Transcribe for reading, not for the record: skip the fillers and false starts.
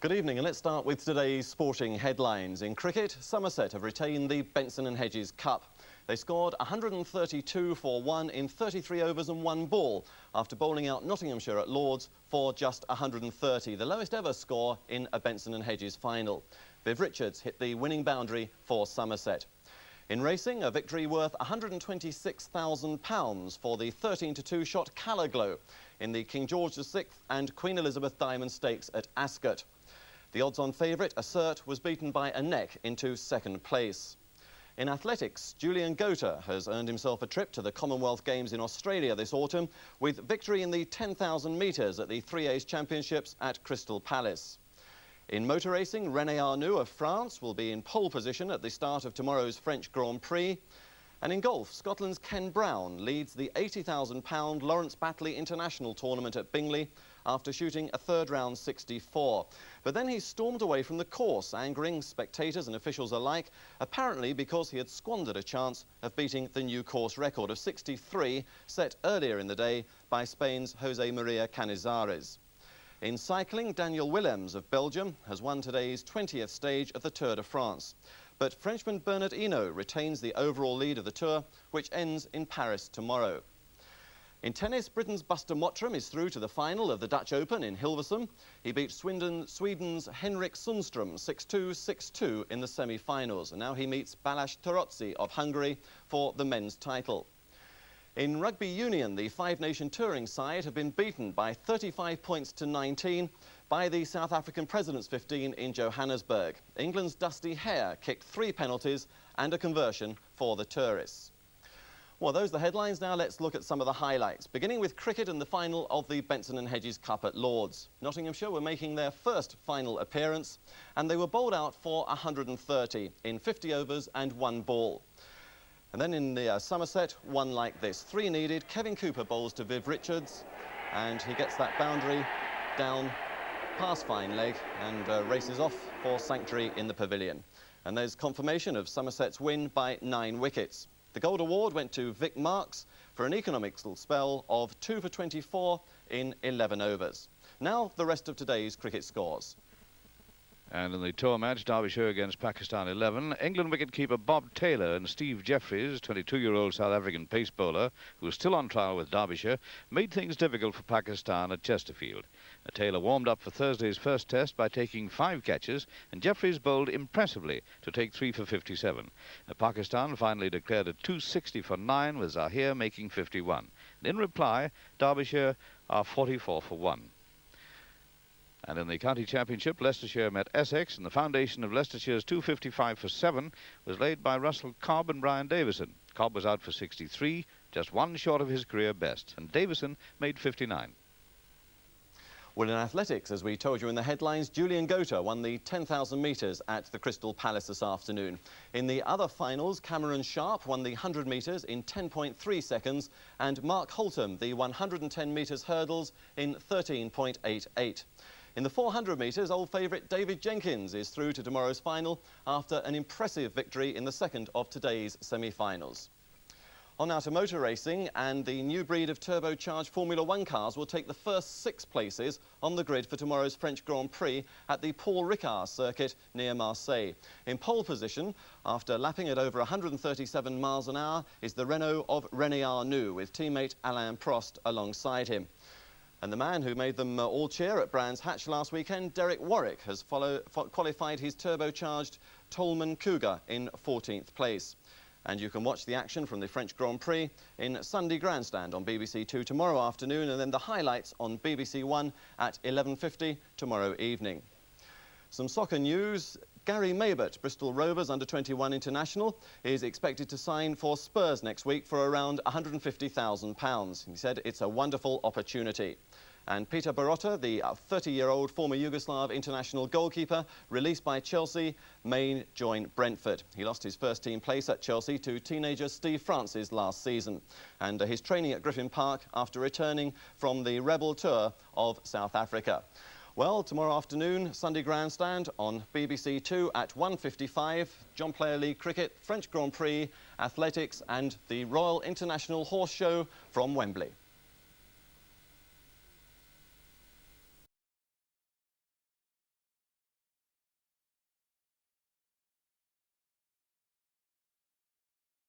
Good evening, and let's start with today's sporting headlines. In cricket, Somerset have retained the Benson and Hedges Cup. They scored 132 for 1 in 33 overs and 1 ball after bowling out Nottinghamshire at Lord's for just 130, the lowest ever score in a Benson and Hedges final. Viv Richards hit the winning boundary for Somerset. In racing, a victory worth £126,000 for the 13-2 shot Kaleidoscope in the King George VI and Queen Elizabeth Diamond Stakes at Ascot. The odds-on favourite, Assert, was beaten by a neck into second place. In athletics, Julian Goter has earned himself a trip to the Commonwealth Games in Australia this autumn with victory in the 10,000 metres at the 3A's Championships at Crystal Palace. In motor racing, René Arnoux of France will be in pole position at the start of tomorrow's French Grand Prix. And in golf, Scotland's Ken Brown leads the £80,000 Lawrence Batley International Tournament at Bingley after shooting a third-round 64. But then he stormed away from the course, angering spectators and officials alike, apparently because he had squandered a chance of beating the new course record of 63 set earlier in the day by Spain's Jose Maria Canizares. In cycling, Daniel Willems of Belgium has won today's 20th stage of the Tour de France. But Frenchman Bernard Hinault retains the overall lead of the Tour, which ends in Paris tomorrow. In tennis, Britain's Buster Mottram is through to the final of the Dutch Open in Hilversum. He beat Sweden's Henrik Sundström 6-2, 6-2 in the semi-finals. And now he meets Balázs Taroczi of Hungary for the men's title. In rugby union, the Five Nation touring side have been beaten by 35 points to 19 by the South African President's 15 in Johannesburg. England's Dusty Hare kicked 3 penalties and a conversion for the tourists. Well, those are the headlines. Now let's look at some of the highlights, beginning with cricket and the final of the Benson and Hedges Cup at Lord's. Nottinghamshire were making their first final appearance, and they were bowled out for 130 in 50 overs and 1 ball. And then in the Somerset, one like this. 3 needed. Kevin Cooper bowls to Viv Richards, and he gets that boundary down past fine leg and races off for sanctuary in the pavilion. And there's confirmation of Somerset's win by 9 wickets. The gold award went to Vic Marks for an economical spell of 2 for 24 in 11 overs. Now the rest of today's cricket scores. And in the tour match, Derbyshire against Pakistan 11, England wicketkeeper Bob Taylor and Steve Jeffries, 22-year-old South African pace bowler, who is still on trial with Derbyshire, made things difficult for Pakistan at Chesterfield. Taylor warmed up for Thursday's first test by taking 5 catches, and Jeffries bowled impressively to take 3 for 57. Pakistan finally declared a 260 for 9, with Zahir making 51. And in reply, Derbyshire are 44 for 1. And in the county championship, Leicestershire met Essex, and the foundation of Leicestershire's 255 for 7 was laid by Russell Cobb and Brian Davison. Cobb was out for 63, just 1 short of his career best, and Davison made 59. Well, in athletics, as we told you in the headlines, Julian Goter won the 10,000 metres at the Crystal Palace this afternoon. In the other finals, Cameron Sharp won the 100 metres in 10.3 seconds, and Mark Holtham the 110 metres hurdles in 13.88. In the 400 metres, old favourite David Jenkins is through to tomorrow's final after an impressive victory in the second of today's semi-finals. On now to motor racing, and the new breed of turbocharged Formula 1 cars will take the first 6 places on the grid for tomorrow's French Grand Prix at the Paul Ricard circuit near Marseille. In pole position, after lapping at over 137 miles an hour, is the Renault of René Arnoux with teammate Alain Prost alongside him. And the man who made them all cheer at Brands Hatch last weekend, Derek Warwick, has qualified his turbocharged Tolman Cougar in 14th place. And you can watch the action from the French Grand Prix in Sunday Grandstand on BBC2 tomorrow afternoon, and then the highlights on BBC1 at 11:50 tomorrow evening. Some soccer news. Gary Maybert, Bristol Rovers under-21 international, is expected to sign for Spurs next week for around £150,000. He said it's a wonderful opportunity. And Peter Barotta, the 30-year-old former Yugoslav international goalkeeper, released by Chelsea, may join Brentford. He lost his first-team place at Chelsea to teenager Steve Francis last season. And his training at Griffin Park after returning from the Rebel Tour of South Africa. Well, tomorrow afternoon, Sunday Grandstand on BBC2 at 1:55, John Player League Cricket, French Grand Prix, Athletics and the Royal International Horse Show from Wembley.